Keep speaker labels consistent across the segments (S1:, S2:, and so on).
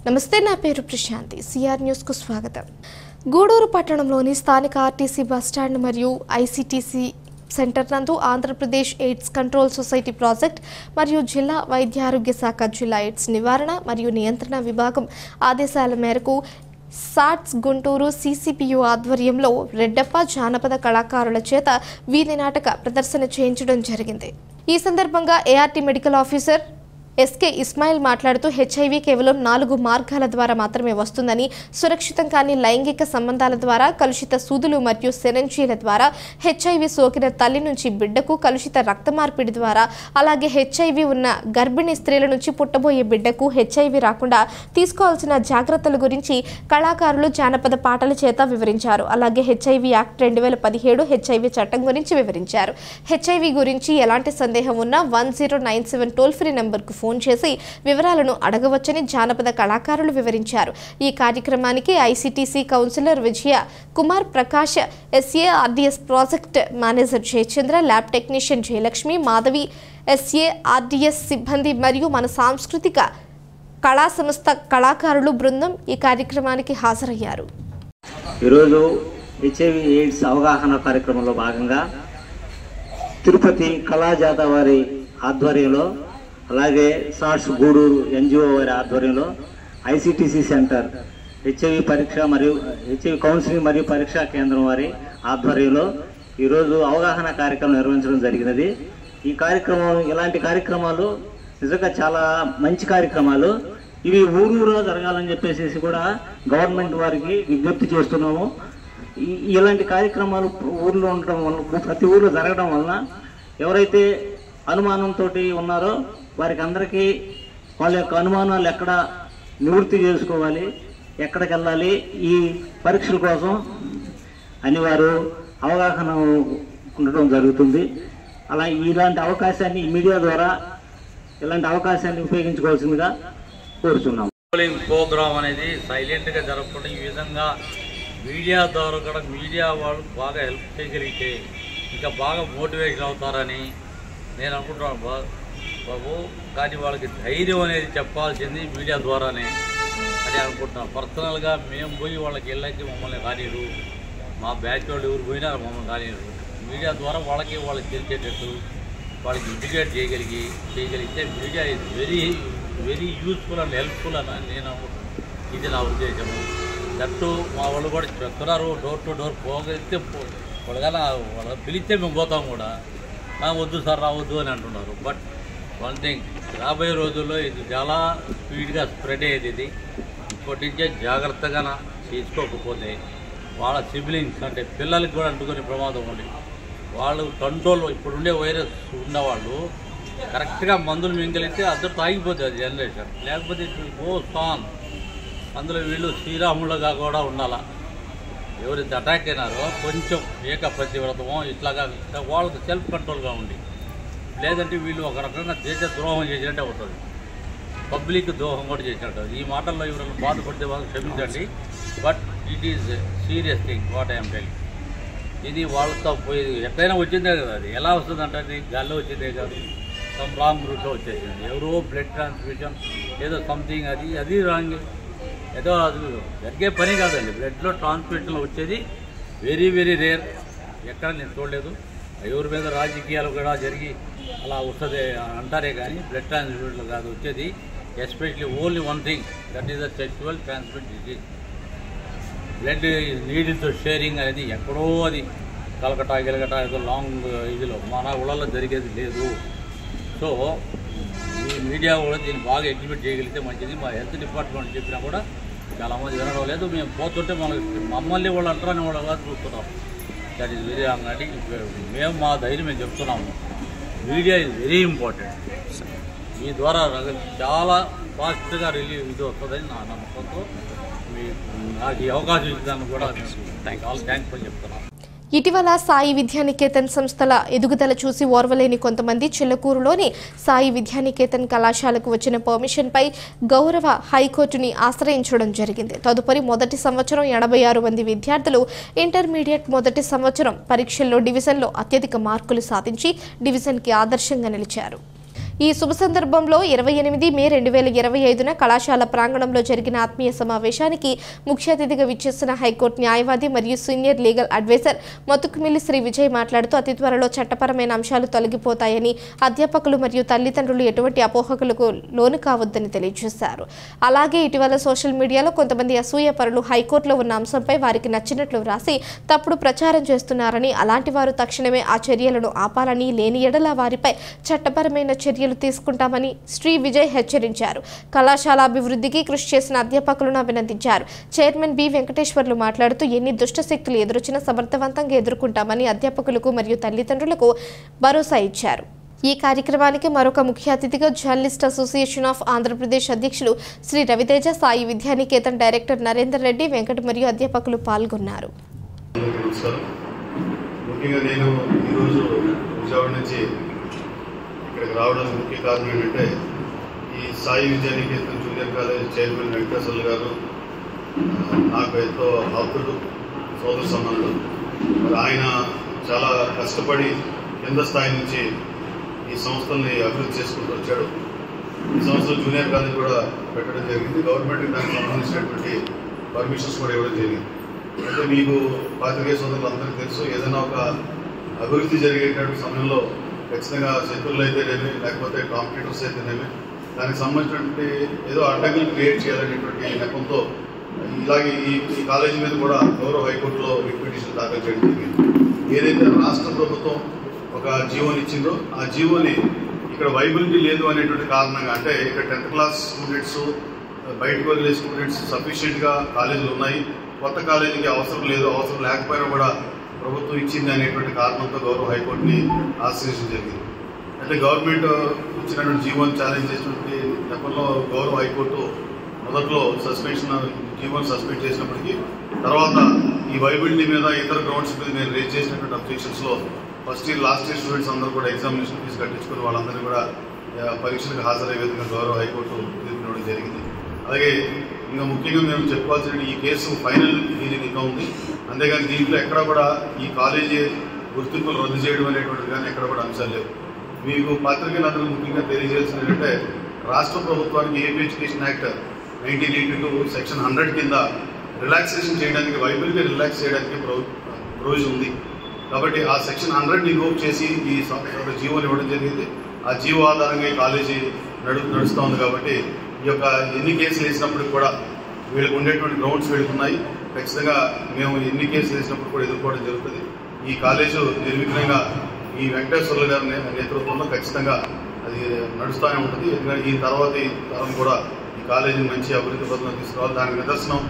S1: నమస్తే, నా పేరు ప్రశాంతి. సిఆర్ న్యూస్ కు స్వాగతం. గూడూరు పట్టణంలోని స్థానిక ఆర్టీసీ బస్టాండ్ మరియు ఐసీటీసీ సెంటర్ నందు Andhra Pradesh AIDS control society project మరియు జిల్లా వైద్య ఆరోగ్య శాఖ జిల్లా ఎయిడ్స్ నివారణ మరియు నియంత్రణ విభాగం ఆదేశాల మేరకు సాట్స్ గుంటూరు సిసిపియు ఆధ్వర్యంలో రెడ్డప్ప జానపద కళాకారుల చేత వీధి నాటక ప్రదర్శన చేయించడం జరిగింది. ఈ సందర్భంగా ART medical officer SK Ismail మాట్లాడుతూ హెచ్ఐవి కేవలం 4 మార్గాల ద్వారా మాత్రమే వస్తుందని, సురక్షితం కాని లైంగిక సంబంధాల ద్వారా, కలుషిత సూదులు మరియు సెరెంజీల ద్వారా, హెచ్ఐవి సోకిన తల్లి నుంచి బిడ్డకు కలుషిత రక్త మార్పిడి ద్వారా, అలాగే హెచ్ఐవి ఉన్న గర్భిణీ స్త్రీల నుంచి పుట్టబోయే బిడ్డకు హెచ్ఐవి రాకుండా తీసుకోవాల్సిన జాగ్రత్తల గురించి కళాకారులు జానపద పాటల చేత వివరించారు. అలాగే హెచ్ఐవి యాక్ట్ 2017 హెచ్ఐవి చట్టం గురించి వివరించారు. హెచ్ఐవి గురించి ఎలాంటి సందేహం ఉన్నా 1097 టోల్ ఫ్రీ నంబర్కు ఫోన్ చేసి వివరాలను అడగవచ్చని జానపద కళాకారులు వివరించారు. ఈ కార్యక్రమానికి ICTC counsellor Vijaya Kumar Prakash, SARDS project manager Jayachandra, lab technician Jayalakshmi, Madhavi, SARDS సిబ్బంది మరియు మన సాంస్కృతిక కళా సంస్థ కళాకారులు బృందం ఈ కార్యక్రమానికి హాజరయ్యారు.
S2: ఈరోజు హెచ్ఐవి ఎయిడ్స్ అవగాహన కార్యక్రమంలో భాగంగా తిరుపతి కళాజాత వారి ఆధ్వర్యంలో, అలాగే సాట్స్ గూడూరు ఎన్జిఓ వారి ఆధ్వర్యంలో, ఐసీటీసీ సెంటర్ హెచ్ఐవి పరీక్ష మరియు హెచ్ఐవి కౌన్సిలింగ్ మరియు పరీక్షా కేంద్రం వారి ఆధ్వర్యంలో ఈరోజు అవగాహన కార్యక్రమం నిర్వహించడం జరిగినది. ఈ కార్యక్రమం, ఇలాంటి కార్యక్రమాలు నిజంగా చాలా మంచి కార్యక్రమాలు. ఇవి ఊరూరులో జరగాలని చెప్పేసి కూడా గవర్నమెంట్ వారికి విజ్ఞప్తి చేస్తున్నాము. ఇలాంటి కార్యక్రమాలు ఊర్లో ఉండటం వల్ల, ప్రతి ఊర్లో జరగడం వలన ఎవరైతే అనుమానంతో ఉన్నారో వారికి అందరికీ వాళ్ళ యొక్క అనుమానాలు ఎక్కడ నివృత్తి చేసుకోవాలి, ఎక్కడికి వెళ్ళాలి ఈ పరీక్షల కోసం అని వారు అవగాహన ఉండటం జరుగుతుంది. అలా ఇలాంటి అవకాశాన్ని మీడియా ద్వారా ఇలాంటి అవకాశాన్ని ఉపయోగించుకోవాల్సిందిగా కోరుతున్నాం.
S3: ప్రోగ్రామ్ అనేది సైలెంట్గా జరగకుండా ఈ విధంగా మీడియా ద్వారా కూడా మీడియా వాళ్ళు బాగా హెల్ప్ చేయగలిగితే ఇంకా బాగా మోటివేషన్ అవుతారని నేను అనుకుంటున్నాను బాబు. కానీ వాళ్ళకి ధైర్యం అనేది చెప్పాల్సింది మీడియా ద్వారానే అని అనుకుంటున్నాను. పర్సనల్గా మేము పోయి వాళ్ళకి వెళ్ళకి మమ్మల్ని కానీరు, మా బ్యాచ్ వాళ్ళు ఎవరు పోయినా మమ్మల్ని కానీరు. మీడియా ద్వారా వాళ్ళకి తెలిసేటట్టు వాళ్ళకి ఎడ్యుకేట్ చేయగలిగితే media is very very useful and helpful అని నేను అనుకుంటున్నాను. ఇది నా ఉద్దేశము. దట్టు మా వాళ్ళు కూడా చెప్తున్నారు, డోర్ టు డోర్ పోగలిగితే వాళ్ళకన్నా వాళ్ళు పిలిస్తే మేము పోతాం కూడా, వద్దు సార్ రావద్దు అని అంటున్నారు. బట్ వన్ థింగ్, రాబోయే రోజుల్లో ఇది చాలా స్పీడ్గా స్ప్రెడ్ అయ్యేది. ఇది ఇప్పటి నుంచే జాగ్రత్తగా తీసుకోకపోతే వాళ్ళ సిబ్లింగ్స్ అంటే పిల్లలకి కూడా అంటుకునే ప్రమాదం ఉంది. వాళ్ళు కంట్రోల్, ఇప్పుడుండే వైరస్ ఉన్నవాళ్ళు కరెక్ట్గా మందులు మింగలిస్తే అందరితో ఆగిపోతుంది జనరేషన్. లేకపోతే ఇట్ విల్ గో ఆన్. అందులో వీళ్ళు శ్రీరాములుగా కూడా ఉండాలా. ఎవరైతే అటాక్ అయినారో కొంచెం ఏకప్రతివ్రతమో ఇట్లాగా వాళ్ళకి సెల్ఫ్ కంట్రోల్గా ఉండి, లేదంటే వీళ్ళు ఒక రకంగా దేశ ద్రోహం చేసినట్టే అవుతుంది, పబ్లిక్ ద్రోహం కూడా చేసినట్టు. ఈ మాటల్లో ఎవరైనా బాధపడితే వాళ్ళు క్షమించండి. But it is serious thing what I'm telling. ఇది వాళ్ళతో పోయి ఎట్లయినా వచ్చిందే కదా. అది ఎలా వస్తుందంటే అది గాల్లో వచ్చిందే కాదు, సమ్ రాంగ్ రూట్లో వచ్చేసింది. ఎవరో బ్లడ్ ట్రాన్స్ఫ్యూషన్ ఏదో సంథింగ్ అది రాంగ్, ఏదో అది జరిగే పని కాదండి. బ్లడ్లో ట్రాన్స్ఫ్యూషన్లో వచ్చేది వెరీ వెరీ రేర్. ఎక్కడ నేను చూడలేదు. ఎవరి మీద రాజకీయాలు కూడా జరిగి అలా వస్తుంది అంటారే కానీ బ్లడ్ ట్రాన్స్ఫ్యూషన్లో కాదు వచ్చేది. Especially only one thing, that is the sexual transmit disease. Blood నీడిల్తో షేరింగ్ అనేది ఎక్కడో, అది కలకటా గిలకటా ఏదో లాంగ్ ఇదిలో మన ఊళ్ళలో జరిగేది లేదు. సో ఈ మీడియా కూడా దీన్ని బాగా ఎగ్జిబిట్ చేయగలిగితే మంచిది. మా హెల్త్ డిపార్ట్మెంట్ చెప్పినా కూడా చాలామంది వినడం లేదు. మేము పోతుంటే మమ్మల్ని వాళ్ళు అంటారని వాళ్ళు చూస్తున్నాం. దట్ ఈస్ వెరీ అంగడి. మేము మా ధైర్యం మేము చెప్తున్నాము. Media is very important. మీ ద్వారా చాలా ఫాస్ట్గా రిలీవ్ ఇది వస్తుందని నా నమ్మకంతో నాకు ఈ అవకాశం ఇచ్చేదాన్ని కూడా థ్యాంక్ఫుల్ చెప్తున్నాను.
S1: ఇటీవల సాయి విద్యానికేతన్ సంస్థల ఎదుగుదల చూసి ఓర్వలేని కొంతమంది చిల్లకూరులోని సాయి విద్యానికేతన్ కళాశాలకు వచ్చిన పర్మిషన్పై గౌరవ హైకోర్టుని ఆశ్రయించడం జరిగింది. తదుపరి మొదటి సంవత్సరం 86 మంది విద్యార్థులు ఇంటర్మీడియట్ మొదటి సంవత్సరం పరీక్షల్లో డివిజన్లో అత్యధిక మార్కులు సాధించి డివిజన్కి ఆదర్శంగా నిలిచారు. ఈ శుభ సందర్భంలో 28 మే 2025న కళాశాల ప్రాంగణంలో జరిగిన ఆత్మీయ సమావేశానికి ముఖ్య అతిథిగా విచ్చేసిన హైకోర్టు న్యాయవాది మరియు senior legal advisor Mottukumilli Shri Vijay మాట్లాడుతూ అతి త్వరలో చట్టపరమైన అంశాలు తొలగిపోతాయని, అధ్యాపకులు మరియు తల్లిదండ్రులు ఎటువంటి అపోహలకు లోను కావద్దని తెలియజేశారు. అలాగే ఇటీవల సోషల్ మీడియాలో కొంతమంది అసూయపరులు హైకోర్టులో ఉన్న అంశంపై వారికి నచ్చినట్లు వ్రాసి తప్పుడు ప్రచారం చేస్తున్నారని, అలాంటి వారు తక్షణమే ఆ చర్యలను ఆపాలని, లేని ఎడల వారిపై చట్టపరమైన చర్యలు తీసుకుంటామని శ్రీ విజయ్ హెచ్చరించారు. కళాశాల అభివృద్ధికి కృషి చేసిన అధ్యాపకులను అభినందించారు. చైర్మన్ బి వెంకటేశ్వర్లు మాట్లాడుతూ ఎన్ని దుష్ట శక్తులు ఎదురొచ్చినా సమర్థవంతంగా ఎదుర్కొంటామని అధ్యాపకులకు మరియు తల్లిదండ్రులకు భరోసా ఇచ్చారు. ఈ కార్యక్రమానికి మరొక ముఖ్య అతిథిగా జర్నలిస్ట్ అసోసియేషన్ ఆఫ్ ఆంధ్రప్రదేశ్ అధ్యక్షులు శ్రీ రవితేజ, సాయి విద్యానికేతన్ డైరెక్టర్ నరేందర్ రెడ్డి, వెంకట మరియు అధ్యాపకులు పాల్గొన్నారు.
S4: ముఖ్యంగా నేను ఈరోజు విజయవాడ నుంచి ఇక్కడికి రావడానికి ముఖ్య కారణం ఏంటంటే ఈ Sai Vidyanikethan junior college chairman Venkateswarlu గారు నాకు ఎంతో ఆప్తుడు, సోదర సమానుడు. మరి ఆయన చాలా కష్టపడి కింద స్థాయి నుంచి ఈ సంస్థల్ని అభివృద్ధి చేసుకుంటూ వచ్చాడు. ఈ సంవత్సరం జూనియర్ కాలేజ్ కూడా పెట్టడం జరిగింది. గవర్నమెంట్కి దానికి సంబంధించినటువంటి పర్మిషన్స్ కూడా ఇవ్వడం జరిగింది. అంటే మీకు పాత్రికేయ సోదరులు అందరికీ తెలుసు, ఏదైనా ఒక అభివృద్ధి జరిగేటువంటి సమయంలో ఖచ్చితంగా శత్రువులు అయితేనేమి, లేకపోతే కాంపిటీటర్స్ అయితేనేమి, దానికి సంబంధించినటువంటి ఏదో అడ్డంకులు క్రియేట్ చేయాలనేటువంటి నెపంతో ఇలాగే ఈ కాలేజీ మీద కూడా గౌరవ హైకోర్టులో రిట్ పిటిషన్ దాఖలు చేయడం జరిగింది. ఏదైతే రాష్ట్ర ప్రభుత్వం ఒక జీవోని ఇచ్చిందో ఆ జీవోని ఇక్కడ వైబిలిటీ లేదు అనేటువంటి కారణంగా, అంటే ఇక్కడ 10th క్లాస్ స్టూడెంట్స్, బయటకు వదిలే స్టూడెంట్స్ సఫిషియెంట్గా కాలేజీలు ఉన్నాయి, కొత్త కాలేజీకి అవసరం లేదు, అవసరం లేకపోయినా కూడా ప్రభుత్వం ఇచ్చింది అనేటువంటి కారణంతో గౌరవ హైకోర్టుని ఆశ్రయించడం జరిగింది. అంటే గవర్నమెంట్ ఇచ్చినటువంటి జీవోని ఛాలెంజ్ చేసినటువంటి నెపంలో గౌరవ హైకోర్టు మొదట్లో జీవోని సస్పెండ్ చేసినప్పటికీ తర్వాత ఈ వైబిలిటీ మీద ఇతర గ్రౌండ్స్ మీద నేను రేజ్ చేసినటువంటి అబ్జెక్షన్స్లో first year last year students అందరూ కూడా ఎగ్జామినేషన్ ఫీజు కట్టించుకుని వాళ్ళందరినీ కూడా పరీక్షలకు హాజరయ్యే విధంగా గౌరవ హైకోర్టు తీర్పివ్వడం జరిగింది. అలాగే ఇంకా ముఖ్యంగా మేము చెప్పుకోవాల్సిన ఈ కేసు ఫైనల్ హీరింగ్ ఇంకా ఉంది. అంతేగాని దీంట్లో ఎక్కడ కూడా ఈ కాలేజీ గుర్తింపులు రద్దు చేయడం అనేటువంటిది కానీ ఎక్కడ కూడా అంశాలు లేవు. మీకు పత్రికలందరూ ముఖ్యంగా తెలియజేయాల్సింది ఏంటంటే రాష్ట్ర ప్రభుత్వానికి ఏపీ ఎడ్యుకేషన్ యాక్ట్ 1982 సెక్షన్ 100 కింద రిలాక్సేషన్ చేయడానికి, వైబిలిటీ రిలాక్స్ చేయడానికి ప్రొవిజన్ ఉంది. కాబట్టి ఆ సెక్షన్ 100ని ఇన్వోక్ చేసి ఈ జీవోని ఇవ్వడం జరిగింది. ఆ జీవో ఆధారంగా ఈ కాలేజీ నడుస్తూ ఉంది. కాబట్టి ఈ యొక్క ఎన్ని కేసులు వేసినప్పటికి కూడా వీళ్ళకి ఉండేటువంటి గ్రౌండ్స్ వీళ్ళకున్నాయి. ఖచ్చితంగా మేము ఎన్ని కేసులు వేసినప్పుడు కూడా ఎదుర్కోవడం జరుగుతుంది. ఈ కాలేజు నిర్విఘ్నంగా ఈ వెంకటేశ్వర్లు గారి నేతృత్వంలో ఖచ్చితంగా అది నడుస్తూనే ఉంటుంది. ఎందుకంటే ఈ తరం కూడా ఈ కాలేజీని మంచి అభివృద్ధి పథకం తీసుకురావాలి. దానికి నిదర్శనం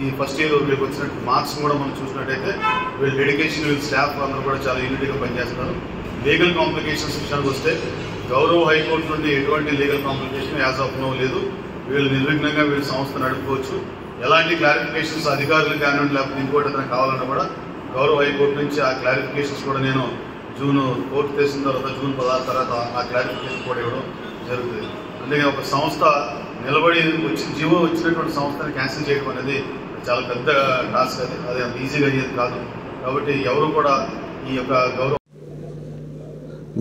S4: ఈ ఫస్ట్ ఇయర్ వీళ్ళకి వచ్చినట్టు మార్క్స్ కూడా మనం చూసినట్టయితే వీళ్ళ డెడికేషన్, వీళ్ళ స్టాఫ్ అందరూ కూడా చాలా యూనిట్గా పనిచేస్తారు. లీగల్ కాంప్లికేషన్స్ విషయానికి వస్తే గౌరవ హైకోర్టు నుండి ఎటువంటి legal complication as of now లేదు. వీళ్ళు నిర్విఘ్నంగా వీళ్ళ సంస్థ నడుపుకోవచ్చు. ఎలాంటి క్లారిఫికేషన్స్ అధికారులు కానివ్వండి, లేకపోతే ఇంకోటి ఏదైనా కావాలన్నా కూడా గౌరవ హైకోర్టు నుంచి ఆ క్లారిఫికేషన్స్ కూడా నేను కోర్టు తెసిన తర్వాత జూన్ 16 తర్వాత ఆ క్లారిఫికేషన్ కూడా ఇవ్వడం జరుగుతుంది. అందుకే ఒక సంస్థ నిలబడి జీవో వచ్చినటువంటి సంస్థని క్యాన్సిల్ చేయడం అనేది చాలా పెద్ద టాస్క్. అది అంత ఈజీగా అయ్యేది కాదు. కాబట్టి ఎవరు కూడా ఈ యొక్క గౌరవ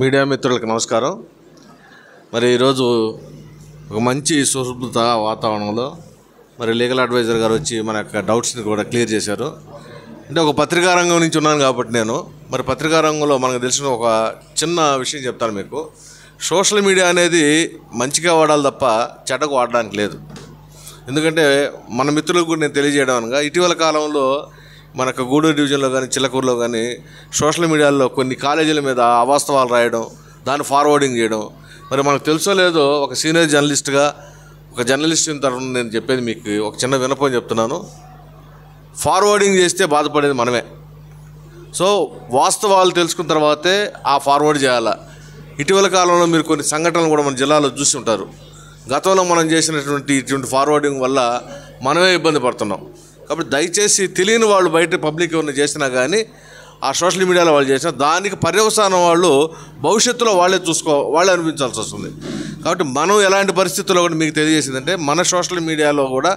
S5: మీడియా మిత్రులకు నమస్కారం. మరి ఈరోజు ఒక మంచి సుశుభ్రత వాతావరణంలో మరి లీగల్ అడ్వైజర్ గారు వచ్చి మన యొక్క డౌట్స్ని కూడా క్లియర్ చేశారు. అంటే ఒక పత్రికా రంగం నుంచి ఉన్నాను కాబట్టి నేను మరి పత్రికా రంగంలో మనకు తెలిసిన ఒక చిన్న విషయం చెప్తాను మీకు. సోషల్ మీడియా అనేది మంచిగా వాడాలి తప్ప చెడ్డకు వాడడానికి లేదు. ఎందుకంటే మన మిత్రులకు కూడా నేను తెలియజేయడం అనగా ఇటీవల కాలంలో మనకు గూడూరు డివిజన్లో కానీ చిల్లకూరులో కానీ సోషల్ మీడియాలో కొన్ని కాలేజీల మీద అవాస్తవాలు రాయడం, దాన్ని ఫార్వర్డింగ్ చేయడం. మరి మనకు తెలుసో లేదో ఒక సీనియర్ జర్నలిస్ట్గా, ఒక జర్నలిస్ట్ తరఫున నేను చెప్పేది మీకు ఒక చిన్న విన్నపం చెప్తున్నాను. ఫార్వర్డింగ్ చేస్తే బాధపడేది మనమే. సో వాస్తవాలు తెలుసుకున్న తర్వాతే ఆ ఫార్వర్డ్ చేయాలా. ఇటీవల కాలంలో మీరు కొన్ని సంఘటనలు కూడా మన జిల్లాలో చూసి ఉంటారు. గతంలో మనం చేసినటువంటి ఇటువంటి ఫార్వర్డింగ్ వల్ల మనమే ఇబ్బంది పడుతున్నాం. కాబట్టి దయచేసి తెలియని వాళ్ళు బయట పబ్లిక్ ఏమైనా చేసినా కానీ ఆ సోషల్ మీడియాలో వాళ్ళు చేసినా దానికి పర్యవసానం వాళ్ళు భవిష్యత్తులో వాళ్ళే అనిపించాల్సి వస్తుంది. కాబట్టి మనం ఎలాంటి పరిస్థితుల్లో కూడా మీకు తెలియజేసిందంటే మన సోషల్ మీడియాలో కూడా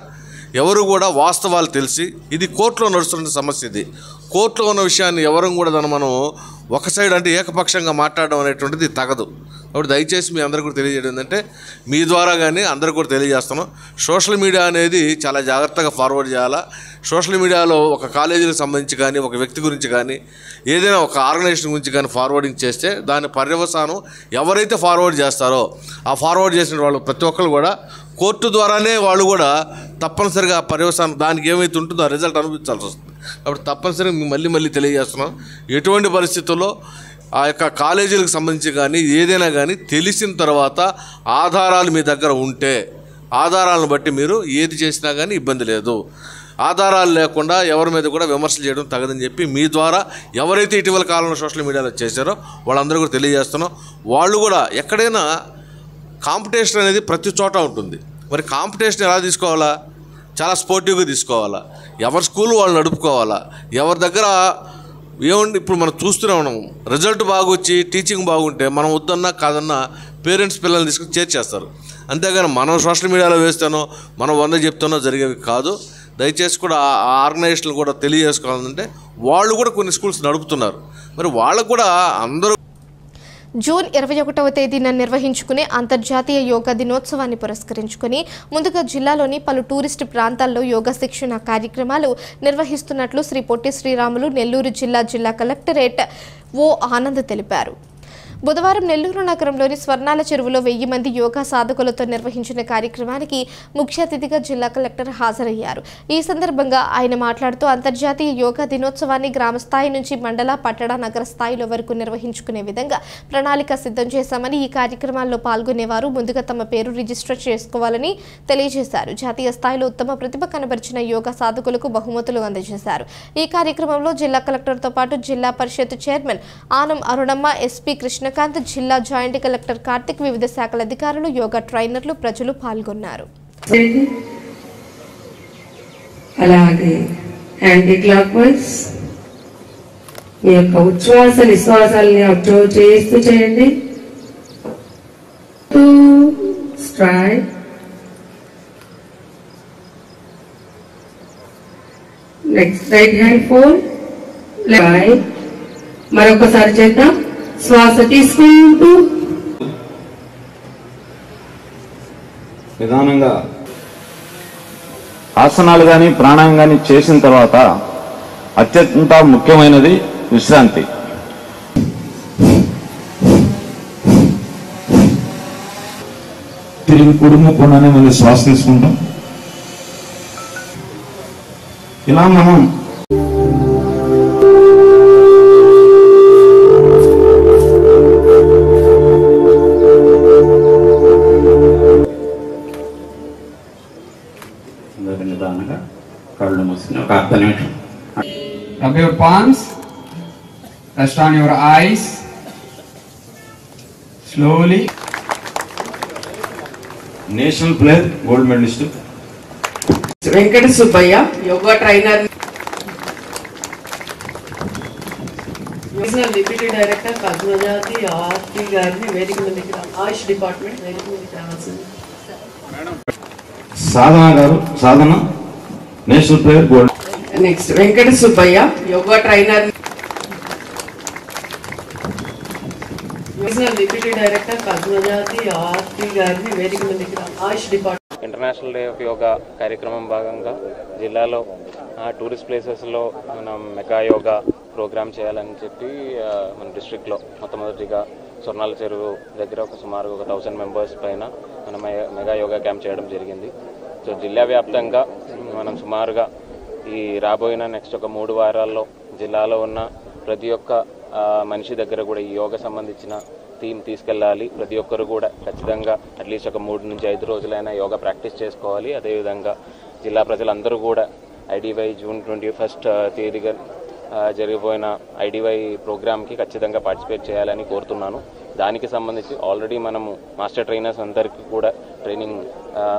S5: ఎవరు కూడా వాస్తవాలు తెలిసి ఇది కోర్టులో నడుస్తున్న సమస్య. ఇది కోర్టులో ఉన్న విషయాన్ని ఎవరు కూడా దాన్ని మనం ఒక సైడ్ అంటే ఏకపక్షంగా మాట్లాడడం అనేటువంటిది తగదు. కాబట్టి దయచేసి మీ అందరికీ కూడా తెలియజేయడం ఏంటంటే మీ ద్వారా కానీ అందరికీ కూడా తెలియజేస్తున్నాం, సోషల్ మీడియా అనేది చాలా జాగ్రత్తగా ఫార్వర్డ్ చేయాలా. సోషల్ మీడియాలో ఒక కాలేజీలకు సంబంధించి కానీ ఒక వ్యక్తి గురించి కానీ ఏదైనా ఒక ఆర్గనైజేషన్ గురించి కానీ ఫార్వర్డింగ్ చేస్తే దాని పర్యవసానం ఎవరైతే ఫార్వర్డ్ చేస్తారో ఆ ఫార్వర్డ్ చేసిన వాళ్ళు ప్రతి ఒక్కరు కూడా కోర్టు ద్వారానే వాళ్ళు కూడా తప్పనిసరిగా పర్యవసానం దానికి ఏమైతే ఉంటుందో ఆ రిజల్ట్ అనుభవించాల్సి వస్తుంది. కాబట్టి తప్పనిసరిగా మళ్ళీ తెలియజేస్తున్నాం, ఎటువంటి పరిస్థితుల్లో ఆ యొక్క కాలేజీలకు సంబంధించి కానీ ఏదైనా కానీ తెలిసిన తర్వాత ఆధారాలు మీ దగ్గర ఉంటే ఆధారాలను బట్టి మీరు ఏది చేసినా కానీ ఇబ్బంది లేదు. ఆధారాలు లేకుండా ఎవరి మీద కూడా విమర్శలు చేయడం తగదని చెప్పి మీ ద్వారా ఎవరైతే ఇటీవల కాలంలో సోషల్ మీడియాలో చేశారో వాళ్ళందరూ కూడా తెలియజేస్తున్నాం. వాళ్ళు కూడా ఎక్కడైనా కాంపిటీషన్ అనేది ప్రతి చోట ఉంటుంది. మరి కాంపిటీషన్ ఎలా తీసుకోవాలా? చాలా స్పోర్టివ్గా తీసుకోవాలా. ఎవరి స్కూల్ వాళ్ళు నడుపుకోవాలా. ఎవరి దగ్గర ఏముంది ఇప్పుడు మనం చూస్తూనే ఉన్నాము, రిజల్ట్ బాగొచ్చి టీచింగ్ బాగుంటే మనం వద్దన్నా కాదన్నా పేరెంట్స్ పిల్లల్ని తీసుకుని చేర్చేస్తారు. అంతేగాని మనం సోషల్ మీడియాలో వేస్తానో మనం 100 చెప్తానో జరిగేవి కాదు. దయచేసి కూడా ఆ ఆర్గనైజేషన్లు కూడా తెలియజేసుకోవాలంటే వాళ్ళు కూడా కొన్ని స్కూల్స్ నడుపుతున్నారు. మరి వాళ్ళకు కూడా అందరూ
S1: జూన్ 21వ తేదీన నిర్వహించుకునే అంతర్జాతీయ యోగా దినోత్సవాన్ని పురస్కరించుకుని ముందుగా జిల్లాలోని పలు టూరిస్టు ప్రాంతాల్లో యోగా శిక్షణ కార్యక్రమాలు నిర్వహిస్తున్నట్లు శ్రీ పొట్టి శ్రీరాములు నెల్లూరు జిల్లా కలెక్టరేట్ ఓ ఆనంద్ తెలిపారు. బుధవారం నెల్లూరు నగరంలోని స్వర్ణాల చెరువులో 1000 మంది యోగా సాధకులతో నిర్వహించిన కార్యక్రమానికి ముఖ్య అతిథిగా జిల్లా కలెక్టర్ హాజరయ్యారు. ఈ సందర్భంగా ఆయన మాట్లాడుతూ అంతర్జాతీయ యోగా దినోత్సవాన్ని గ్రామ స్థాయి నుంచి మండల, పట్టణ, నగర స్థాయిల వరకు నిర్వహించుకునే విధంగా ప్రణాళిక సిద్ధం చేశామని, ఈ కార్యక్రమాల్లో పాల్గొనేవారు ముందుగా తమ పేరు రిజిస్టర్ చేసుకోవాలని తెలియజేశారు. జాతీయ స్థాయిలో ఉత్తమ ప్రతిభ కనబరిచిన యోగా సాధకులకు బహుమతులు అందజేశారు. ఈ కార్యక్రమంలో జిల్లా కలెక్టర్తో పాటు జిల్లా పరిషత్ చైర్మన్ ఆనం అరుణమ్మ, ఎస్పీ కృష్ణ, జిల్లా జాయింట్ కలెక్టర్ కార్తిక్, వివిధ శాఖల అధికారులు, యోగా ట్రైనర్లు, ప్రజలు పాల్గొన్నారు.
S6: అలాగే యాంటీ క్లాక్ వైజ్ మీ యొక్క ఉచ్ఛ్వాస నిశ్వాసాలని అబ్జర్వ్ చేస్తూ చేయండి. Strike, next right hand fold, మరొకసారి చేద్దాం. శ్వాస తీసుకుంటూ
S7: నిదానంగా ఆసనాలు కానీ ప్రాణాయామం కానీ చేసిన తర్వాత అత్యంత ముఖ్యమైనది విశ్రాంతి.
S8: తిరిగి కుడుముకుండానే మళ్ళీ శ్వాస తీసుకుంటాం. ఇలా మనం
S7: నిదానంగా కళ్ళు మూసిన ఒక అర్ధ నిమిషం.
S9: Rub your palms, rest on your eyes, slowly.
S7: National player, gold medalist
S6: Venkata Subbaiah, yoga trainer, deputy director Padmajathi ఆర్టీ గారిని వేదిక మీదకి ఆయుష్ డిపార్ట్మెంట్ వేదిక మీదకి రావాల్సింది.
S7: సాధన గారు, Sadhana national player, gold.
S6: Next Venkata Subbaiah, yoga trainer, deputy director Padmajathi ఆర్టీ గారిని వేదిక మీదకి AYUSH department.
S10: International day of yoga కార్యక్రమం భాగంగా జిల్లాలో టూరిస్ట్ ప్లేసెస్లో మనం మెగా యోగా ప్రోగ్రామ్ చేయాలని చెప్పి మన డిస్ట్రిక్ట్లో మొట్టమొదటిగా స్వర్ణాల చెరువు దగ్గర సుమారు 1000 మెంబర్స్ పైన మనం మెగా యోగా క్యాంప్ చేయడం జరిగింది. సో జిల్లా వ్యాప్తంగా మనం సుమారుగా ఈ రాబోయిన నెక్స్ట్ ఒక 3 వారాల్లో జిల్లాలో ఉన్న ప్రతి ఒక్క మనిషి దగ్గర కూడా ఈ యోగా సంబంధించిన థీమ్ తీసుకెళ్ళాలి. ప్రతి ఒక్కరు కూడా ఖచ్చితంగా అట్లీస్ట్ ఒక 3 నుంచి 5 రోజులైనా యోగా ప్రాక్టీస్ చేసుకోవాలి. అదేవిధంగా జిల్లా ప్రజలందరూ కూడా ఐడివై జూన్ 21 తేదీగా జరిగిపోయిన ఐడివై ప్రోగ్రామ్కి ఖచ్చితంగా పార్టిసిపేట్ చేయాలని కోరుతున్నాను. దానికి సంబంధించి ఆల్రెడీ మనము మాస్టర్ ట్రైనర్స్ అందరికీ కూడా ట్రైనింగ్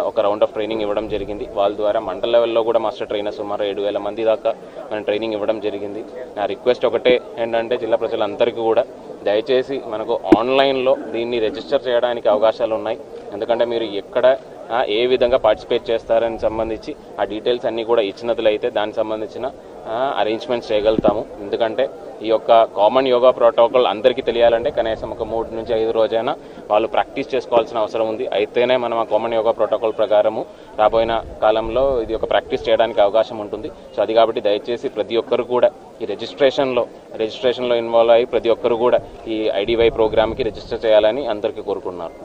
S10: ఒక రౌండ్ ఆఫ్ ట్రైనింగ్ ఇవ్వడం జరిగింది. వాళ్ళ ద్వారా మండల లెవెల్లో కూడా మాస్టర్ ట్రైనర్స్ సుమారు 7000 మంది దాకా మనం ట్రైనింగ్ ఇవ్వడం జరిగింది. నా రిక్వెస్ట్ ఒకటే ఏంటంటే జిల్లా ప్రజలందరికీ కూడా దయచేసి మనకు ఆన్లైన్లో దీన్ని రిజిస్టర్ చేయడానికి అవకాశాలు ఉన్నాయి. ఎందుకంటే మీరు ఎక్కడ ఏ విధంగా పార్టిసిపేట్ చేస్తారని సంబంధించి ఆ డీటెయిల్స్ అన్నీ కూడా ఇచ్చినట్లయితే దానికి సంబంధించిన అరేంజ్మెంట్స్ చేయగలుగుతాము. ఎందుకంటే ఈ యొక్క కామన్ యోగా ప్రోటోకాల్ అందరికీ తెలియాలంటే కనీసం ఒక 3 నుంచి 5 రోజైనా వాళ్ళు ప్రాక్టీస్ చేసుకోవాల్సిన అవసరం ఉంది. అయితేనే మనం ఆ కామన్ యోగా ప్రోటోకాల్ ప్రకారము రాబోయిన కాలంలో ఇది ఒక ప్రాక్టీస్ చేయడానికి అవకాశం ఉంటుంది. సో అది కాబట్టి దయచేసి ప్రతి ఒక్కరు కూడా ఈ రిజిస్ట్రేషన్లో ఇన్వాల్వ్ అయ్యి ప్రతి ఒక్కరు కూడా ఈ IDY ప్రోగ్రామ్కి రిజిస్టర్ చేయాలని అందరికీ కోరుకుంటున్నారు.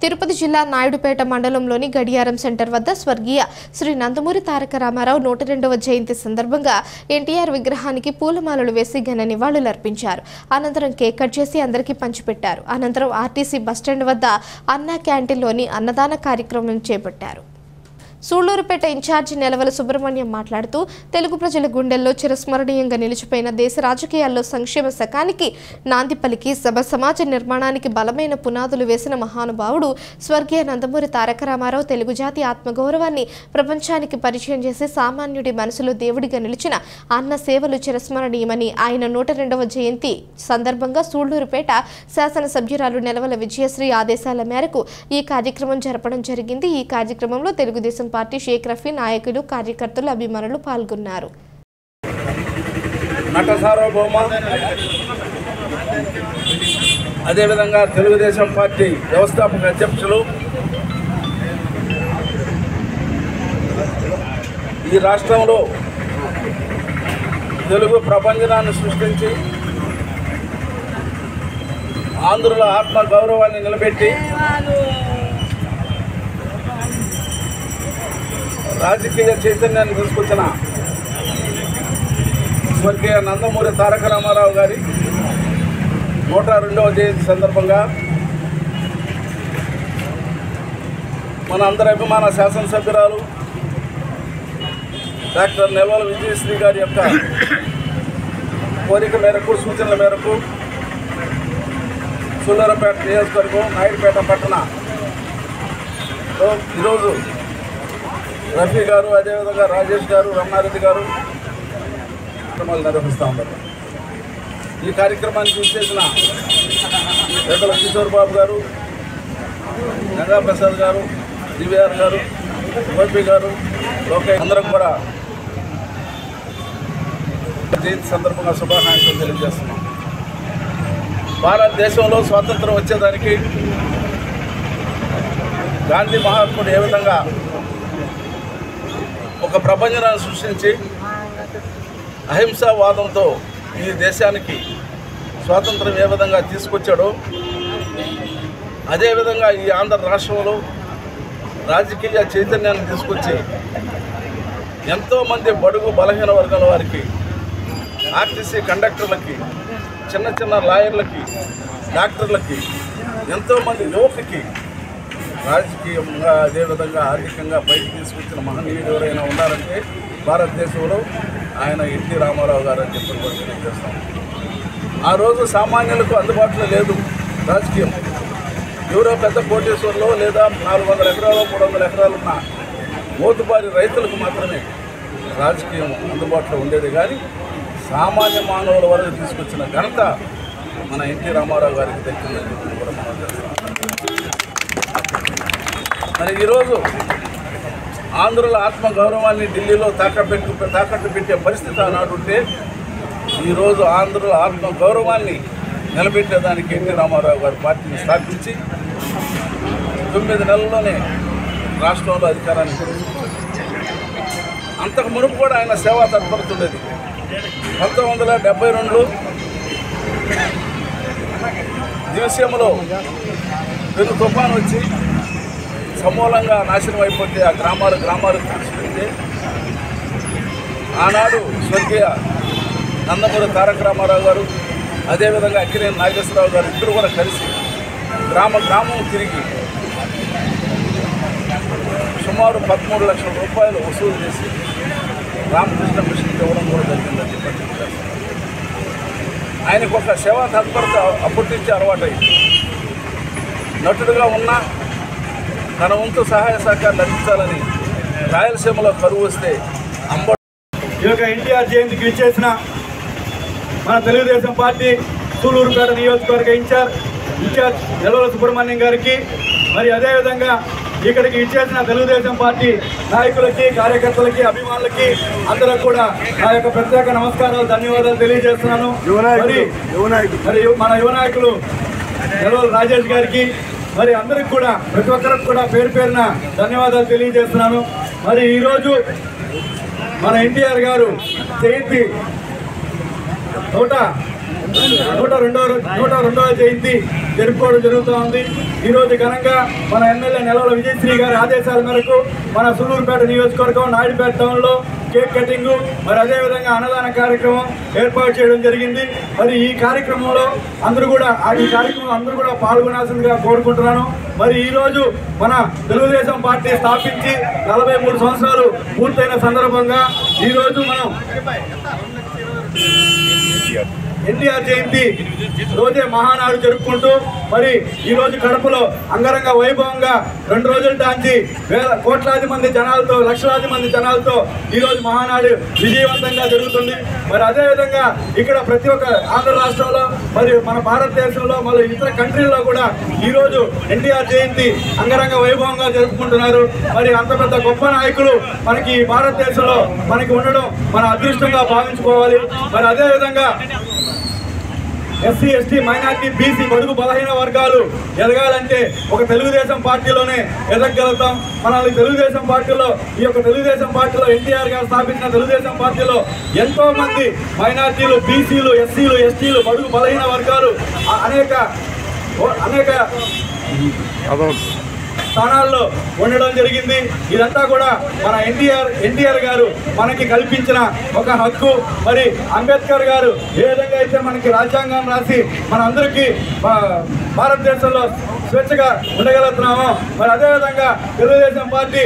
S1: తిరుపతి జిల్లా నాయుడుపేట మండలంలోని గడియారం సెంటర్ వద్ద స్వర్గీయ శ్రీ నందమూరి తారక రామారావు 102వ జయంతి సందర్భంగా ఎన్టీఆర్ విగ్రహానికి పూలమాలలు వేసి ఘన నివాళులర్పించారు. అనంతరం కేక్ కట్ చేసి అందరికీ పంచిపెట్టారు. అనంతరం ఆర్టీసీ బస్టాండ్ వద్ద అన్నా క్యాంటీన్లోని అన్నదాన కార్యక్రమం చేపట్టారు. సూళ్లూరుపేట ఇన్ఛార్జి నెలవల సుబ్రహ్మణ్యం మాట్లాడుతూ తెలుగు ప్రజల గుండెల్లో చిరస్మరణీయంగా నిలిచిపోయిన దేశ రాజకీయాల్లో సంక్షేమ శకానికి నాంది పలికి సమాజ నిర్మాణానికి బలమైన పునాదులు వేసిన మహానుభావుడు స్వర్గీయ నందమూరి తారక రామారావు తెలుగు జాతి ఆత్మగౌరవాన్ని ప్రపంచానికి పరిచయం చేసి సామాన్యుడి మనసులో దేవుడిగా నిలిచిన అన్న సేవలు చిరస్మరణీయమని ఆయన 102వ జయంతి సందర్భంగా సూళ్లూరుపేట శాసనసభ్యురాలు నెలవల విజయశ్రీ ఆదేశాల మేరకు ఈ కార్యక్రమం జరపడం జరిగింది. ఈ కార్యక్రమంలో తెలుగుదేశం పార్టీ షేక్ రఫీ నాయకులు కార్యకర్తలు అభిమానులు పాల్గొన్నారు.
S11: నట సార్వభౌమ అదేవిధంగా తెలుగుదేశం పార్టీ వ్యవస్థాపక అధ్యక్షులు ఈ రాష్ట్రంలో తెలుగు ప్రపంచాన్ని సృష్టించి ఆంధ్రుల ఆత్మ గౌరవాన్ని నిలబెట్టి రాజకీయ చైతన్యాన్ని తీసుకొచ్చిన స్వర్గీయ నందమూరి తారక రామారావు గారి 102వ జయంతి సందర్భంగా మన అందరి అభిమాన శాసనసభ్యురాలు డాక్టర్ నెలవల విజయశ్రీ గారి యొక్క కోరిక మేరకు సూచనల మేరకు సూళ్లూరుపేట నియోజకవర్గం నాయుడుపేట పట్టణంలో ఈరోజు రఫీ గారు అదేవిధంగా రాజేష్ గారు రమణారెడ్డి గారు కార్యక్రమాలు నిర్వహిస్తూ ఉన్నారు. ఈ కార్యక్రమానికి విచ్చేసిన పెద్దల కిషోర్ బాబు గారు, గంగాప్రసాద్ గారు, దివ్యార్ గారు, గోపి గారు, లోకేష్ అందరం కూడా జయంతి సందర్భంగా శుభాకాంక్షలు తెలియజేస్తున్నాం. భారతదేశంలో స్వాతంత్రం వచ్చేదానికి గాంధీ మహాత్ముడు ఏ విధంగా ఒక ప్రపంచాన్ని సృష్టించి అహింసావాదంతో ఈ దేశానికి స్వాతంత్రం ఏ విధంగా తీసుకొచ్చాడో అదేవిధంగా ఈ ఆంధ్ర రాష్ట్రంలో రాజకీయ చైతన్యాన్ని తీసుకొచ్చి ఎంతోమంది బడుగు బలహీన వర్గాల వారికి, ఆర్టీసీ కండక్టర్లకి, చిన్న చిన్న లాయర్లకి, డాక్టర్లకి, ఎంతోమంది యువకులకి రాజకీయంగా అదేవిధంగా ఆర్థికంగా పైకి తీసుకొచ్చిన మహనీయుడు ఎవరైనా ఉన్నారంటే భారతదేశంలో ఆయన ఎన్టీ రామారావు గారు అని చెప్పి కూడా తెలియజేస్తాం. ఆ రోజు సామాన్యులకు అందుబాటులో లేదు రాజకీయం. ఎవరో పెద్ద కోటేశ్వర్లో లేదా 400 ఎకరాలు 300 ఎకరాలు ఉన్న మోతుబారి రైతులకు మాత్రమే రాజకీయం అందుబాటులో ఉండేది. కానీ సామాన్య మానవుల వరకు తీసుకొచ్చిన ఘనత మన ఎన్టీ రామారావు గారికి దక్కిందని చెప్పి కూడా మనం చేస్తాం. మరి ఈరోజు ఆంధ్రుల ఆత్మగౌరవాన్ని ఢిల్లీలో తాకట్టు పెట్టే పరిస్థితి ఆనాడు ఉంటే ఈరోజు ఆంధ్రుల ఆత్మగౌరవాన్ని నిలబెట్టేదానికి ఎన్టీ రామారావు గారు పార్టీని స్థాపించి 9 నెలల్లోనే రాష్ట్రంలో అధికారాన్ని తీసుకొచ్చారు. అంతకు మునుపు కూడా ఆయన సేవా తత్పరుతుండేది. 1972 దివిసీమలో పెను తుఫాను వచ్చి సమూలంగా నాశనం అయిపోతే ఆ గ్రామాలకు తీసుకెళ్తే ఆనాడు స్వర్గీయ నందమూరి తారక రామారావు గారు అదేవిధంగా అక్కినేని నాగేశ్వరరావు గారు ఇద్దరు కూడా కలిసి గ్రామం తిరిగి సుమారు 13 లక్షల రూపాయలు వసూలు చేసి రామకృష్ణ మిషన్కి ఇవ్వడం కూడా జరిగిందని చెప్పి ఆయనకు ఒక సేవా తత్పరత అప్పటి నుంచి అలవాటైంది. నటుడుగా ఉన్న తన వంతు సహాయ సహకారాలు అందించాలని రాయలసీమలో కరువు వస్తే
S12: ఈ యొక్క ఎన్టీఆర్ జయంతికి విచ్చేసిన మన తెలుగుదేశం పార్టీ సూళ్లూరుపేట నియోజకవర్గ ఇన్ఛార్జ్ నెలవల సుబ్రహ్మణ్యం గారికి, మరి అదేవిధంగా ఇక్కడికి ఇచ్చేసిన తెలుగుదేశం పార్టీ నాయకులకి, కార్యకర్తలకి, అభిమానులకి అందరూ కూడా నా యొక్క ప్రత్యేక నమస్కారాలు, ధన్యవాదాలు తెలియజేస్తున్నాను. మరి మన యువ నాయకులు నెలవల రాజేష్ గారికి, మరి అందరికి కూడా, ప్రతి ఒక్కరికి కూడా పేరు పేరున ధన్యవాదాలు తెలియజేస్తున్నాను. మరి ఈరోజు మన ఎన్టీఆర్ గారు జయంతి 102వ జయంతి జరుపుకోవడం జరుగుతూ ఉంది. ఈరోజు ఘనంగా మన ఎమ్మెల్యే నెలవల విజయశ్రీ గారి ఆదేశాల మేరకు మన సూళ్ళూరుపేట నియోజకవర్గం నాయుడుపేట టౌన్లో కేక్ కటింగ్, మరి అదేవిధంగా అన్నదాన కార్యక్రమం ఏర్పాటు చేయడం జరిగింది. మరి ఈ కార్యక్రమంలో అందరూ కూడా పాల్గొనాల్సిందిగా కోరుకుంటున్నాను. మరి ఈరోజు మన తెలుగుదేశం పార్టీ స్థాపించి 43 సంవత్సరాలు పూర్తయిన సందర్భంగా ఈరోజు మనం ఎన్టీఆర్ జయంతి రోజే మహానాడు జరుపుకుంటూ, మరి ఈరోజు కడపలో అంగరంగ వైభవంగా 2 రోజుల టాంచి కోట్లాది మంది జనాలతో, లక్షలాది మంది జనాలతో ఈరోజు మహానాడు విజయవంతంగా జరుగుతుంది. మరి అదేవిధంగా ఇక్కడ ప్రతి ఒక్క ఆంధ్ర రాష్ట్రంలో, మరి మన భారతదేశంలో, మరి ఇతర కంట్రీల్లో కూడా ఈరోజు ఎన్టీఆర్ జయంతి అంగరంగ వైభవంగా జరుపుకుంటున్నారు. మరి అంత పెద్ద గొప్ప నాయకులు మనకి భారతదేశంలో మనకి ఉండడం మన అదృష్టంగా భావించుకోవాలి. మరి అదేవిధంగా ఎస్సీ, ఎస్టీ, మైనార్టీ, బీసీ, బడుగు బలహీన వర్గాలు ఎదగాలంటే ఒక తెలుగుదేశం పార్టీలోనే ఎదగలుగుతాం. మనల్ని తెలుగుదేశం పార్టీలో, ఈ యొక్క తెలుగుదేశం పార్టీలో ఎన్టీఆర్ గారు స్థాపించిన తెలుగుదేశం పార్టీలో ఎంతో మంది మైనార్టీలు, బీసీలు, ఎస్సీలు, ఎస్టీలు, బడుగు బలహీన వర్గాలు అనేక స్థానాల్లో ఉండడం జరిగింది. ఇదంతా కూడా మన ఎన్టీఆర్ గారు మనకి కల్పించిన ఒక హక్కు. మరి అంబేద్కర్ గారు ఏ విధంగా అయితే మనకి రాజ్యాంగం రాసి మన అందరికీ భారతదేశంలో స్వేచ్ఛగా ఉండగలుగుతున్నామో, మరి అదేవిధంగా తెలుగుదేశం పార్టీ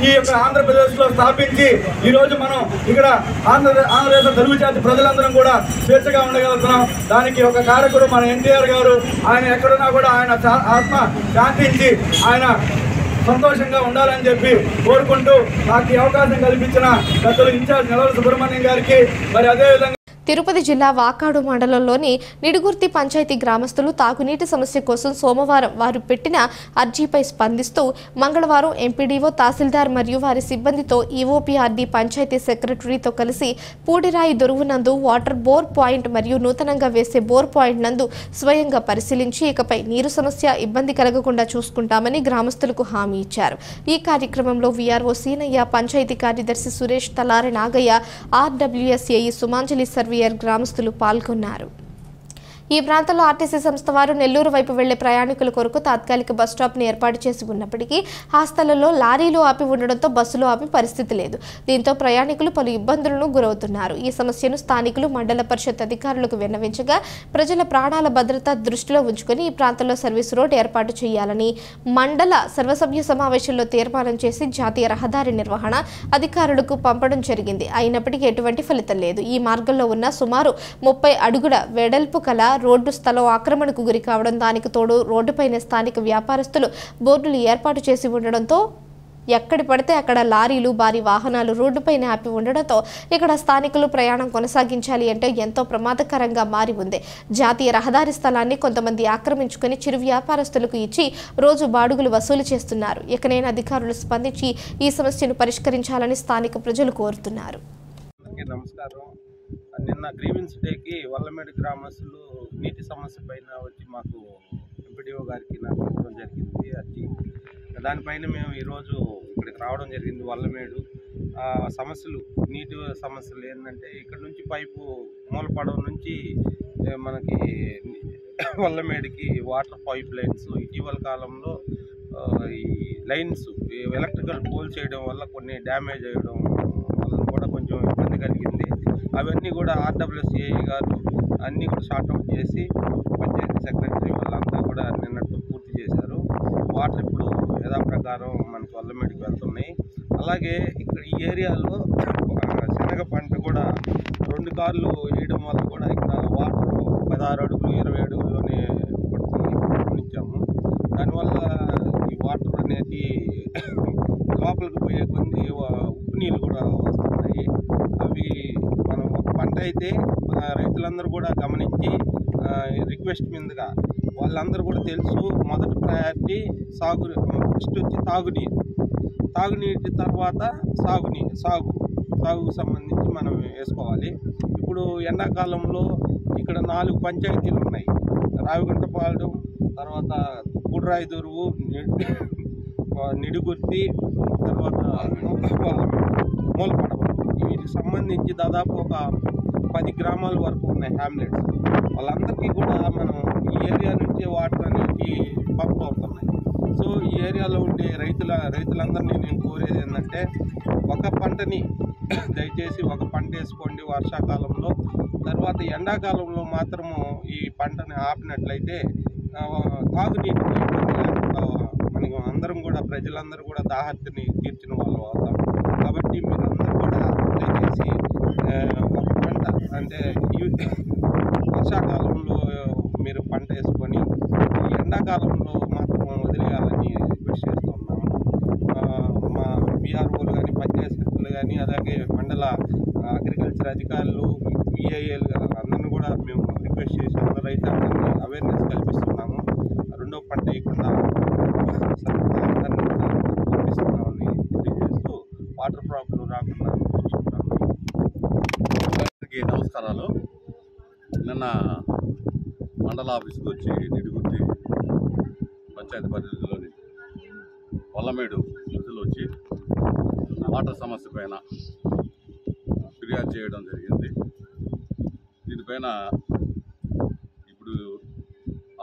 S12: ఈ యొక్క ఆంధ్రప్రదేశ్లో స్థాపించి ఈరోజు మనం ఇక్కడ ఆంధ్రదేశ తెలుగు జాతి ప్రజలందరం కూడా స్వేచ్ఛగా ఉండగలుగుతున్నాం. దానికి ఒక కారకుడు మన ఎన్టీఆర్ గారు. ఆయన ఎక్కడున్నా కూడా ఆయన ఆత్మ శాంతించి ఆయన సంతోషంగా ఉండాలని చెప్పి కోరుకుంటూ నాకు ఈ అవకాశం కల్పించిన పెద్దలు ఇన్ఛార్జ్ నెలవల సుబ్రహ్మణ్యం గారికి, మరి అదేవిధంగా
S1: తిరుపతి జిల్లా వాకాడు మండలంలోని నిడుగుర్తి పంచాయతీ గ్రామస్తులు తాగునీటి సమస్య కోసం సోమవారం వారు పెట్టిన అర్జీపై స్పందిస్తూ మంగళవారం ఎంపీడీఓ, తహసీల్దార్ మరియు వారి సిబ్బందితో ఈఓపీఆర్డీ పంచాయతీ సెక్రటరీతో కలిసి పూడిరాయి దొరువు నందు వాటర్ బోర్ పాయింట్ మరియు నూతనంగా వేసే బోర్ పాయింట్ నందు స్వయంగా పరిశీలించి ఇకపై నీరు సమస్య ఇబ్బంది కలగకుండా చూసుకుంటామని గ్రామస్తులకు హామీ ఇచ్చారు. ఈ కార్యక్రమంలో వీఆర్ఓ సీనయ్య, పంచాయతీ కార్యదర్శి సురేష్, తలారి నాగయ్య, ఆర్డబ్ల్యూఎస్ఏఈ సుమాంజలి సర్వీయర్ గ్రామస్తులు పాల్గొన్నారు. ఈ ప్రాంతంలో ఆర్టీసీ సంస్థ వారు నెల్లూరు వైపు వెళ్లే ప్రయాణికుల కొరకు తాత్కాలిక బస్ స్టాప్ను ఏర్పాటు చేసి ఉన్నప్పటికీ ఆ స్థలంలో లారీలు ఆపి ఉండడంతో బస్సులు ఆపే పరిస్థితి లేదు. దీంతో ప్రయాణికులు పలు ఇబ్బందులను గురవుతున్నారు. ఈ సమస్యను స్థానికులు మండల పరిషత్ అధికారులకు విన్నవించగా ప్రజల ప్రాణాల భద్రత దృష్టిలో ఉంచుకొని ఈ ప్రాంతంలో సర్వీస్ రోడ్ ఏర్పాటు చేయాలని మండల సర్వసభ్య సమావేశంలో తీర్మానం చేసి జాతీయ రహదారి నిర్వహణ అధికారులకు పంపడం జరిగింది. అయినప్పటికీ ఎటువంటి ఫలితం లేదు. ఈ మార్గంలో ఉన్న సుమారు 30 అడుగుల వెడల్పు కల రోడ్డు స్థలం ఆక్రమణకు గురి కావడం, దానికి తోడు రోడ్డుపైన స్థానిక వ్యాపారస్తులు బోర్డులు ఏర్పాటు చేసి ఉండడంతో ఎక్కడి పడితే అక్కడ లారీలు, భారీ వాహనాలు రోడ్డుపైన ఆపి ఉండడంతో ఇక్కడ స్థానికులు ప్రయాణం కొనసాగించాలి అంటే ఎంతో ప్రమాదకరంగా మారి ఉంది. జాతీయ రహదారి స్థలాన్ని కొంతమంది ఆక్రమించుకొని చిరు వ్యాపారస్తులకు ఇచ్చి రోజు బాడుగులు వసూలు చేస్తున్నారు. ఇకనైనా అధికారులు స్పందించి ఈ సమస్యను పరిష్కరించాలని స్థానిక ప్రజలు కోరుతున్నారు.
S13: నమస్కారం. నిన్న గ్రీవెన్స్ డేకి వల్లమేడు గ్రామస్తులు నీటి సమస్య పైన వచ్చి మాకు ఎంపీడీఓ గారికి నాకు ఇవ్వడం జరిగింది అర్జీ. దానిపైన మేము ఈరోజు ఇక్కడికి రావడం జరిగింది. వల్లమేడు సమస్యలు, నీటి సమస్యలు ఏంటంటే ఇక్కడ నుంచి పైపు మూలపడవ నుంచి మనకి వల్లమేడుకి వాటర్ పైప్ లైన్స్ ఇటీవల కాలంలో ఈ లైన్స్ ఎలక్ట్రికల్ పోల్ చేయడం వల్ల కొన్ని డ్యామేజ్ అయ్యడం వల్ల కూడా కొంచెం ఇబ్బంది కలిగింది. అవన్నీ కూడా ఆర్డబ్ల్యూఎస్ఏ గారు అన్నీ కూడా షార్ట్అవుట్ చేసి పంచాయతీ సెక్రటరీ వాళ్ళంతా కూడా నిన్నటితో పూర్తి చేశారు. వాటర్ ఇప్పుడు యథాప్రకారం మనకి వల్లమేడికి వెళ్తున్నాయి. అలాగే ఇక్కడ ఈ ఏరియాలో శనగ పంట కూడా 2 కార్లు వేయడం వల్ల కూడా ఇక్కడ వాటర్ 16 అడుగులు 20 అడుగుల్లోనే పడుతుంది గమనించాము. దానివల్ల ఈ వాటర్ అనేది లోపలికి పోయే కొద్ది ఉప్పు నీళ్ళు కూడా వస్తున్నాయి. అవి మనం ఒక పంట అయితే రైతులందరూ కూడా గమనించి రిక్వెస్ట్ మీదుగా వాళ్ళందరూ కూడా తెలుసు. మొదటి ప్రయారిటీ ఫస్ట్ వచ్చి తాగునీటి తర్వాత సాగుకు సంబంధించి మనం వేసుకోవాలి. ఇప్పుడు ఎండాకాలంలో ఇక్కడ 4 పంచాయతీలు ఉన్నాయి. రావిగుంటపాలెం, తర్వాత గుడ్రాయిదొరువు, నిడుగుర్తి, తర్వాత మూలపడవ. వీటికి సంబంధించి దాదాపు ఒక 10 గ్రామాల వరకు ఉన్నాయి హ్యామ్లెట్స్. వాళ్ళందరికీ కూడా మనం ఈ ఏరియా నుంచి వాటర్ అనేది పంప్ అవుతున్నాయి. సో ఈ ఏరియాలో ఉండే రైతులందరినీ నేను కోరేది ఏంటంటే, ఒక పంటని దయచేసి ఒక పంట వేసుకోండి వర్షాకాలంలో. తర్వాత ఎండాకాలంలో మాత్రము ఈ పంటని ఆపినట్లయితే తాగునీటిని మనకు అందరం కూడా ప్రజలందరూ కూడా దాహర్తిని తీర్చిన వాళ్ళు అవుతాం. కాబట్టి మీరందరూ కూడా దయచేసి ఒక పంట అంటే వర్షాకాలంలో మీరు పంట వేసుకొని ఎండాకాలంలో మాత్రం వదిలేయాలని రిక్వెస్ట్ చేస్తున్నాము. మా పిఆర్ఓలు కానీ, పంచాయత్ సెక్రటరీలు కానీ, అలాగే మండల అగ్రికల్చర్ అధికారులు, విఐఏలు అందరినీ కూడా మేము రిక్వెస్ట్ చేసి అందరూ రైతులందరినీ అవేర్నెస్ కల్పిస్తున్నాము. రెండో పంట వేయకుండా అందరినీ కూడా పంపిస్తున్నామని తెలియజేస్తూ వాటర్ ప్రాబ్లం రాకుండా చూసుకుంటాము.
S14: నమస్కారాలు. నిన్న మండల ఆఫీస్కి వచ్చి నిడుగుర్తి పంచాయతీ పరిధిలోని వల్లమేడు ప్రజలు వచ్చి వాటర్ సమస్య పైన ఫిర్యాదు చేయడం జరిగింది. దీనిపైన ఇప్పుడు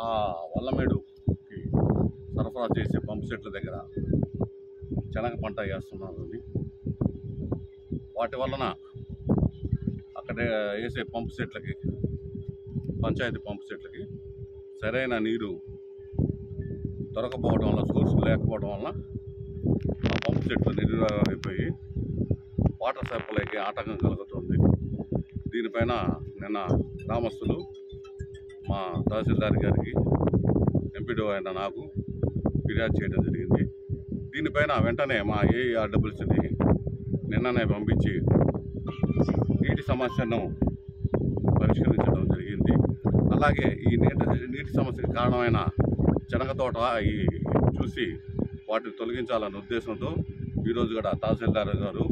S14: ఆ వల్లమేడుకి సరఫరా చేసే పంప్ సెట్ల దగ్గర శనగ పంట వేస్తున్నారని, వాటి వలన అక్కడ వేసే పంప్ సెట్లకి, పంచాయతీ పంప్ సెట్లకి సరైన నీరు దొరకపోవడం వల్ల, సోర్స్ లేకపోవడం వల్ల ఆ పంప్ సెట్లు నిర్వహిపోయి వాటర్ సప్లైకి ఆటంకం కలుగుతుంది. దీనిపైన నిన్న గ్రామస్తులు మా తహసీల్దార్ గారికి, ఎంపీడీఓ అయిన నాకు ఫిర్యాదు చేయడం జరిగింది. దీనిపైన వెంటనే మా ఏఆర్డబ్ల్యూసీని నిన్ననే పంపించి నీటి సమస్యను పరిష్కరించడం జరిగింది. అలాగే ఈ నీటి సమస్యకు కారణమైన శనగ తోట చూసి వాటిని తొలగించాలన్న ఉద్దేశంతో ఈరోజు కూడా తహసీల్దార్ గారు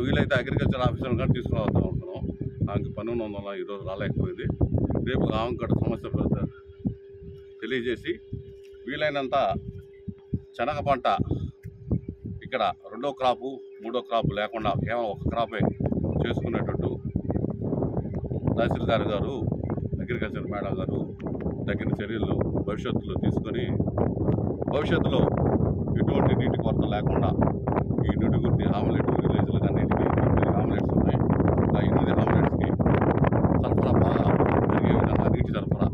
S14: వీలైతే అగ్రికల్చర్ ఆఫీసర్ కూడా తీసుకుని వద్దాం అనుకున్నాం. ఆమెకి పని ఉన్నందువల్ల ఈరోజు రాలేకపోయింది. రేపు ఆమెకు కూడా సమస్య తెలియజేసి వీలైనంత శనగ పంట ఇక్కడ 2వ క్రాపు 3వ క్రాపు లేకుండా కేవలం 1 క్రాపే చేసుకునేటట్టు తహసీల్దార్ గారు, అగ్రికల్చర్ మేడం గారు తగిన చర్యలు భవిష్యత్తులో తీసుకొని భవిష్యత్తులో ఎటువంటి నీటి కొరత లేకుండా ఈ నిడుగుర్తి హామ్లెట్ విలేజ్లకు అన్నిటికీ 8 హామ్లెట్స్ ఉన్నాయి. ఆ 8 హామ్లెట్స్కి సరఫరా బాగా జరిగే విధంగా నీటి సరఫరా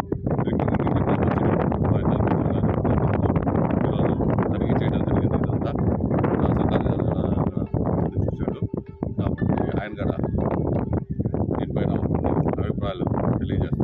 S14: ఈరోజు తనిఖీ చేయడం జరిగింది. ఇదంతా తహసీల్దార్ గారు చూశాడు. కాబట్టి ఆయన కూడా దీనిపైన అభిప్రాయాలు తెలియజేస్తారు.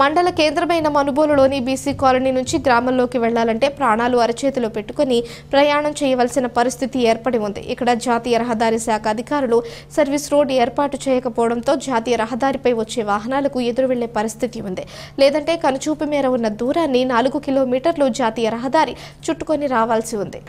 S1: మండల కేంద్రమైన మనుబోలులోని బీసీ కాలనీ నుంచి గ్రామంలోకి వెళ్లాలంటే ప్రాణాలు అరచేతిలో పెట్టుకుని ప్రయాణం చేయవలసిన పరిస్థితి ఏర్పడి ఉంది. ఇక్కడ జాతీయ రహదారి శాఖ అధికారులు సర్వీస్ రోడ్ ఏర్పాటు చేయకపోవడంతో జాతీయ రహదారిపై వచ్చే వాహనాలకు ఎదురు వెళ్లే పరిస్థితి ఉంది. లేదంటే కనుచూపు మేర ఉన్న దూరాన్ని 4 కిలోమీటర్లు జాతీయ రహదారి చుట్టుకొని రావాల్సి ఉంది.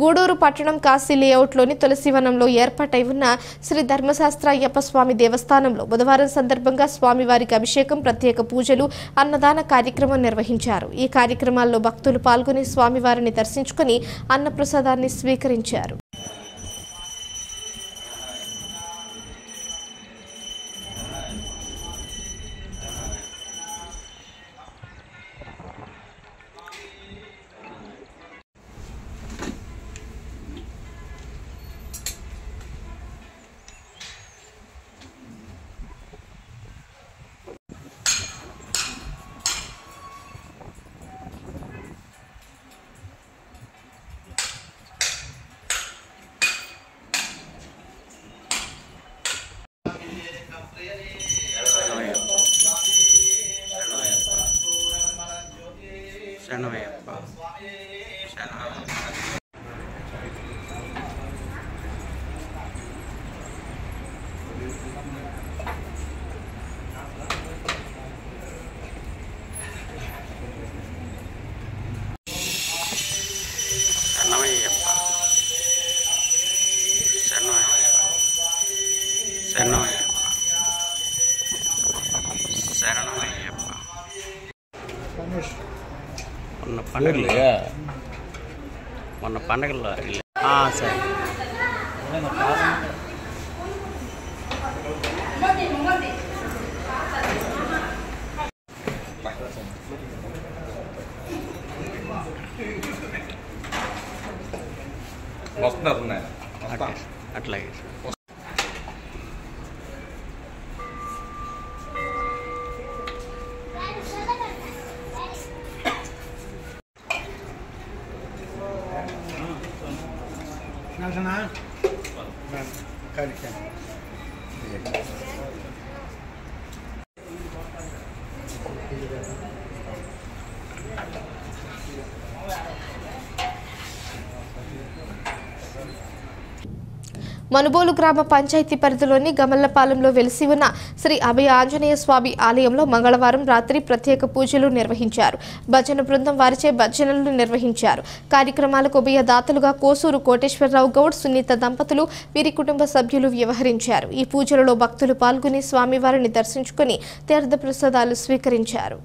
S1: గూడూరు పట్టణం కాశీ లేఅవుట్లోని తులసివనంలో ఏర్పాటై ఉన్న శ్రీ ధర్మశాస్త్ర అయ్యప్ప స్వామి దేవస్థానంలో బుధవారం సందర్భంగా స్వామివారికి అభిషేకం, ప్రత్యేక పూజలు, అన్నదాన కార్యక్రమం నిర్వహించారు. ఈ కార్యక్రమాల్లో భక్తులు పాల్గొని స్వామివారిని దర్శించుకుని అన్నప్రసాదాన్ని స్వీకరించారు.
S15: మొన్న పండగల్లో సరే
S16: వస్తున్నారు
S15: అట్లాగే
S1: మనుబోలు గ్రామ పంచాయతీ పరిధిలోని గమల్లపాలెంలో వెలిసి ఉన్న శ్రీ అభయ ఆంజనేయ స్వామి ఆలయంలో మంగళవారం రాత్రి ప్రత్యేక పూజలు నిర్వహించారు. భజన బృందం వారిచే భజనలు నిర్వహించారు. కార్యక్రమాలకు ఉభయదాతలుగా కోసూరు కోటేశ్వరరావు గౌడ్, సునీత దంపతులు, వీరి కుటుంబ సభ్యులు వ్యవహరించారు. ఈ పూజలలో భక్తులు పాల్గొని స్వామివారిని దర్శించుకుని తీర్థ ప్రసాదాలు స్వీకరించారు.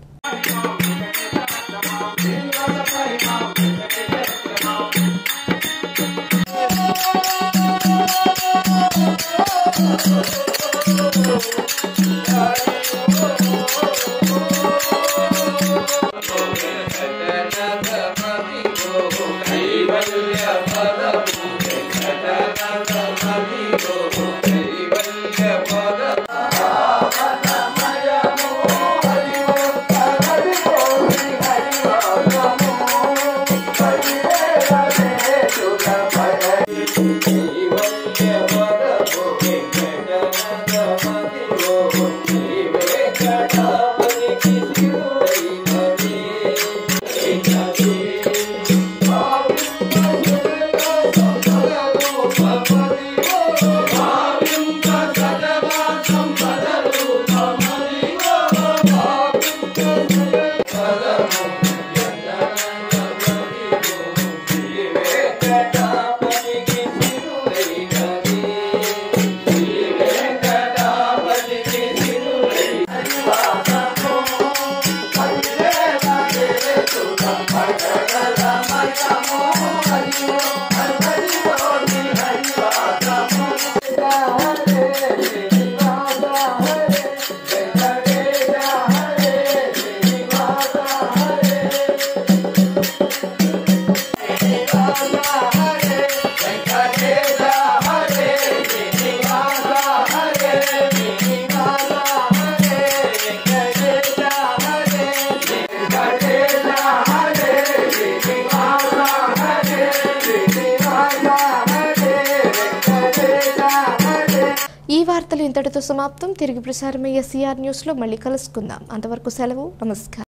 S1: ఈ వార్తలు ఇంతటితో సమాప్తం. తిరిగి ప్రసారమయ్యే సిఆర్ న్యూస్లో మళ్ళీ కలుసుకుందాం. అంతవరకు సెలవు. నమస్కారం.